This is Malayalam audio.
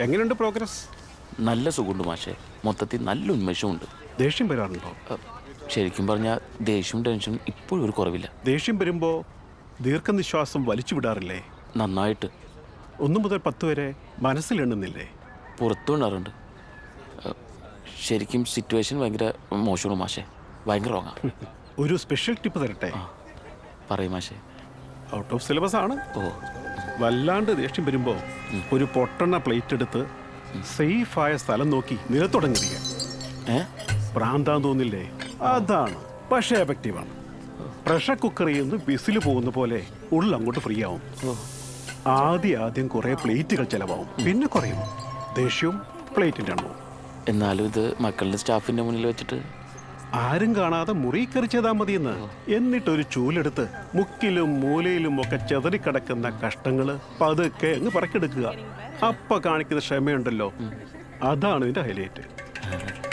എങ്ങനെയുണ്ട് പ്രോഗ്രസ്? നല്ല സുഖമുണ്ട് മാഷെ, മൊത്തത്തിൽ നല്ല ഉന്മേഷമുണ്ട്. ദേഷ്യം വരാറുണ്ടോ? ശരിക്കും പറഞ്ഞാൽ ദേഷ്യവും ടെൻഷനും ഇപ്പോഴും ഒരു കുറവില്ല. ദേഷ്യം വരുമ്പോൾ ദീർഘനിശ്വാസം വലിച്ചു വിടാറില്ലേ? നന്നായിട്ട്. 1 മുതൽ 10 വരെ മനസ്സിൽ എണ്ണുന്നില്ലേ? പുറത്തു കൊണ്ടാറുണ്ട്. ശരിക്കും സിറ്റുവേഷൻ ഭയങ്കര മോശമാണ് മാഷെ, ഭയങ്കര റോങ്ങാണ്. ഒരു സ്പെഷ്യൽ ടിപ്പ് തരട്ടെ? പറയും മാഷെ. ഔട്ട് ഓഫ് സിലബസ് ആണ്. ഓ, വല്ലാണ്ട് ദേഷ്യം വരുമ്പോൾ ഒരു പൊട്ടണ പ്ലേറ്റ് എടുത്ത് സേഫായ സ്ഥലം നോക്കി നിലത്തുടങ്ങിരിക്കുക. പ്രാന്താൻ തോന്നില്ലേ? അതാണ്, പക്ഷേ എഫക്റ്റീവാണ്. പ്രഷർ കുക്കറിൽ നിന്ന് വിസിൽ പോകുന്ന പോലെ ഉള്ളങ്ങോട്ട് ഫ്രീ ആവും. ആദ്യം കുറെ പ്ലേറ്റുകൾ ചെലവാകും, പിന്നെ കുറയും ദേഷ്യവും പ്ലേറ്റിൻ്റെ എണ്ണവും. എന്നാലും ഇത് മക്കളുടെ സ്റ്റാഫിന്റെ മുന്നിൽ വെച്ചിട്ട് ആരും കാണാതെ മുറി കയറി ചെയ്താൽ മതിയെന്ന്. എന്നിട്ടൊരു ചൂലെടുത്ത് മുക്കിലും മൂലയിലും ഒക്കെ ചെതറിക്കിടക്കുന്ന കഷ്ടങ്ങള് പതുക്കെ അങ്ങ് പറക്കെടുക്കുക. അപ്പ കാണിക്കുന്ന ക്ഷമയുണ്ടല്ലോ, അതാണ് ഇതിന്റെ ഹൈലൈറ്റ്.